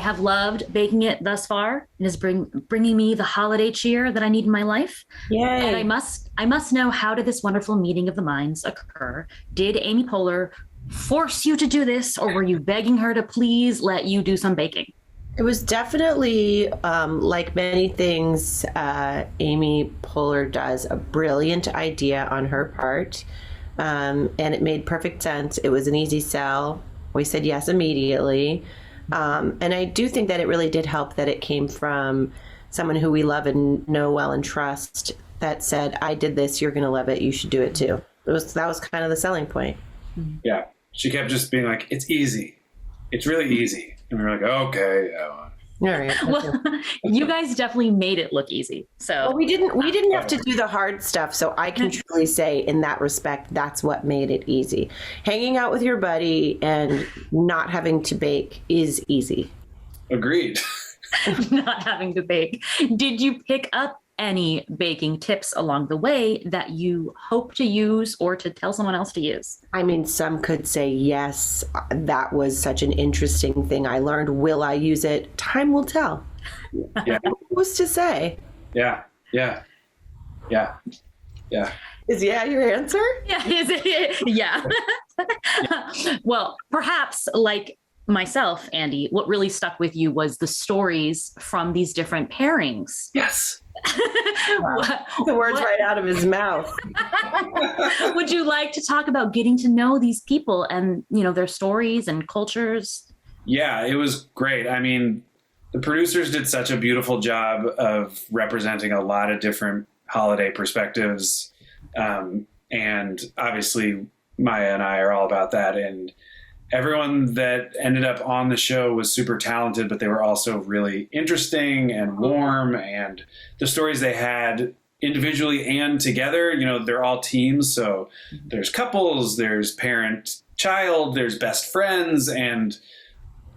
have loved baking it thus far. It is bringing me the holiday cheer that I need in my life. Yay. And I must know, how did this wonderful meeting of the minds occur? Did Amy Poehler force you to do this, or were you begging her to please let you do some baking? It was definitely, like many things Amy Poehler does, a brilliant idea on her part. And it made perfect sense. It was an easy sell. We said yes immediately. And I do think that it really did help that it came from someone who we love and know well and trust, that said, I did this, you're going to love it, you should do it too. That was kind of the selling point. Yeah. She kept just being like, it's easy. It's really easy. And we were like, okay. Yeah. All right. Well, you guys definitely made it look easy. So well, we didn't have to do the hard stuff. So I can truly say in that respect, that's what made it easy. Hanging out with your buddy and not having to bake is easy. Agreed. Not having to bake. Did you pick up any baking tips along the way that you hope to use or to tell someone else to use? I mean, some could say, yes, that was such an interesting thing I learned. Will I use it? Time will tell. Yeah. Who's to say? Yeah. Is yeah your answer? Yeah. Is it? Yeah. Well, perhaps like myself, Andy, what really stuck with you was the stories from these different pairings. Yes. Wow. The words right out of his mouth. Would you like to talk about getting to know these people and, their stories and cultures? Yeah, it was great. I mean, the producers did such a beautiful job of representing a lot of different holiday perspectives. And obviously Maya and I are all about that. And everyone that ended up on the show was super talented, but they were also really interesting and warm. And the stories they had individually and together, they're all teams. So there's couples, there's parent, child, there's best friends, and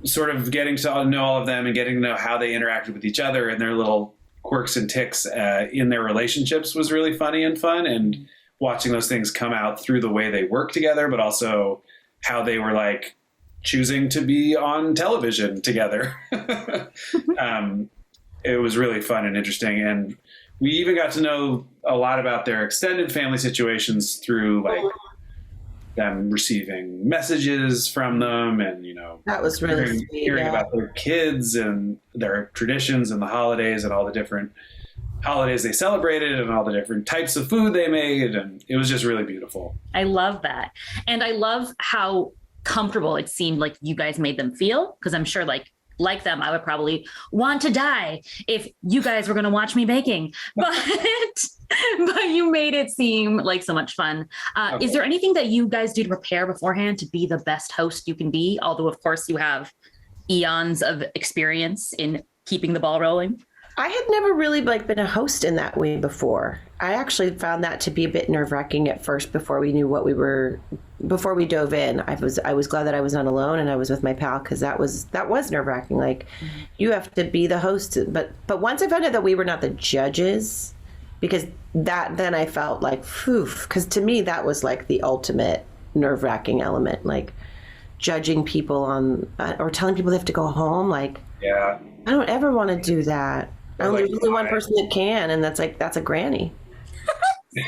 sort of getting to know all of them and getting to know how they interacted with each other and their little quirks and ticks in their relationships was really funny and fun. And watching those things come out through the way they work together, but also how they were like choosing to be on television together. It was really fun and interesting. And we even got to know a lot about their extended family situations through like them receiving messages from them and, that was really hearing about their kids and their traditions and the holidays and all the different holidays they celebrated and all the different types of food they made. And it was just really beautiful. I love that. And I love how comfortable it seemed like you guys made them feel. Because I'm sure like them, I would probably want to die if you guys were going to watch me baking. But you made it seem like so much fun. Okay. Is there anything that you guys do to prepare beforehand to be the best host you can be? Although, of course, you have eons of experience in keeping the ball rolling. I had never really been a host in that way before. I actually found that to be a bit nerve-wracking at first before we knew before we dove in. I was glad that I was not alone and I was with my pal, because that was nerve-wracking. Like, you have to be the host. But once I found out that we were not the judges, because then I felt like, phew, because to me that was like the ultimate nerve-wracking element, like judging people on or telling people they have to go home. Like, yeah, I don't ever want to do that. There's only one person that can, and that's a granny.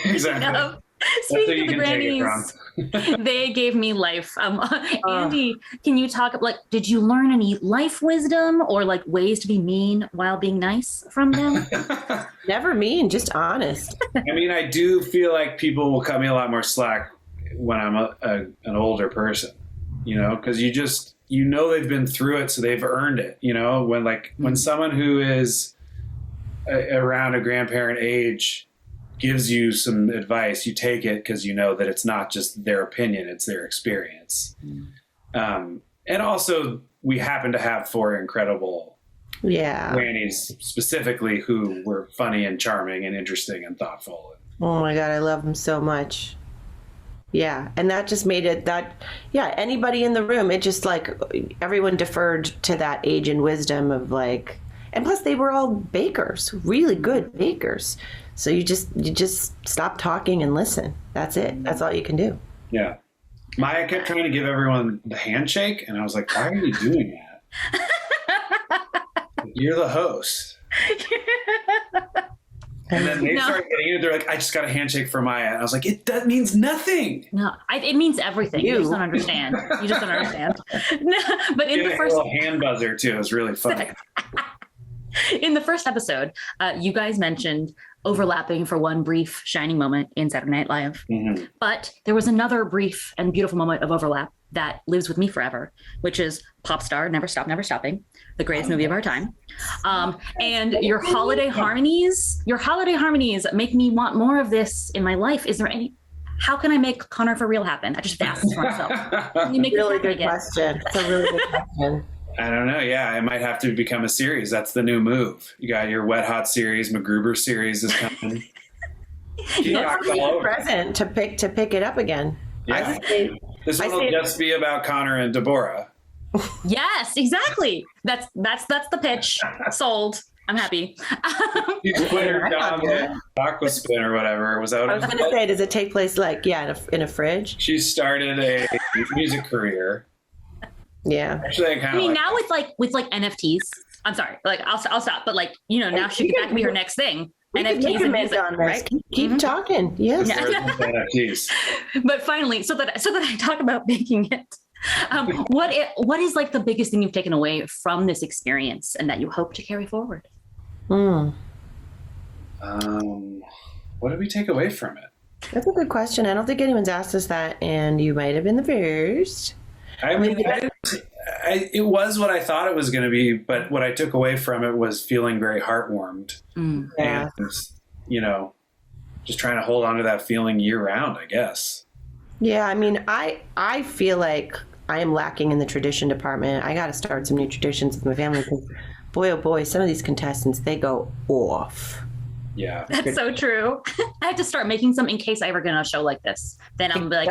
Exactly. Speaking of the grannies, they gave me life. Andy, can you talk about, did you learn any life wisdom or ways to be mean while being nice from them? Never mean, just honest. I mean, I do feel like people will cut me a lot more slack when I'm an older person, because they've been through it, so they've earned it. When someone who is around a grandparent age gives you some advice, you take it because you know that it's not just their opinion, it's their experience. And also, we happen to have 4 incredible grannies specifically who were funny and charming and interesting and thoughtful. Oh my God, I love them so much. Yeah, and that just made it anybody in the room, it just everyone deferred to that age and wisdom of and plus they were all bakers, really good bakers. So you just stop talking and listen. That's it. That's all you can do. Yeah. Maya kept trying to give everyone the handshake, and I was like, why are you doing that? You're the host. And then they started getting it. They're like, I just got a handshake for Maya. And I was like, that means nothing. No, it means everything. You just don't understand. You just don't understand. No, but in the first... a little hand buzzer, too. It was really funny. In the first episode, you guys mentioned overlapping for one brief shining moment in Saturday Night Live. Mm-hmm. But there was another brief and beautiful moment of overlap that lives with me forever, which is Pop Star, Never Stop, Never Stopping, the greatest movie of our time. And your holiday harmonies make me want more of this in my life. Is there any, how can I make Connor for Real happen? I just asked for myself. Can you make really good question. It's a really good question. I don't know. Yeah, it might have to become a series. That's the new move. You got your Wet Hot series, MacGruber series is coming. That's a present to pick it up again. Yeah. This one will just be about Connor and Deborah. Yes, exactly. That's the pitch. Sold. I'm happy. You quit her job at Aquaspin or whatever. Was that what I was going to say? Does it take place in a fridge? She started a music career. Yeah. Actually, now with NFTs. I'm sorry. Like I'll stop. But now that could be her next thing. NFTs and music, right? Keep talking. Yes. NFTs. But finally, so that I talk about making it. What is like the biggest thing you've taken away from this experience and that you hope to carry forward? What did we take away from it? That's a good question. I don't think anyone's asked us that, and you might have been the first. It was what I thought it was going to be, but what I took away from it was feeling very heartwarmed. Yeah. And, just trying to hold on to that feeling year round, I guess. Yeah, I mean, I feel like I am lacking in the tradition department. I got to start some new traditions with my family because, boy, oh boy, some of these contestants, they go off. Yeah. That's so true. I have to start making some in case I ever get on a show like this. Then I'm like,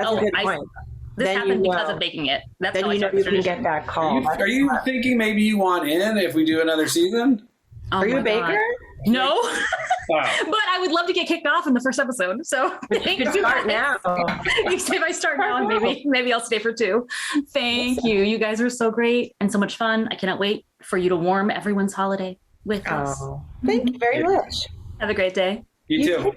this happened because of baking it. That's then how you can get that call. Are you thinking maybe you want in if we do another season? Are you a baker? No. Wow. But I would love to get kicked off in the first episode. So thank you. Start now. If I start now, maybe I'll stay for 2. Thank you. You guys are so great and so much fun. I cannot wait for you to warm everyone's holiday with us. Thank you very much. Have a great day. You too.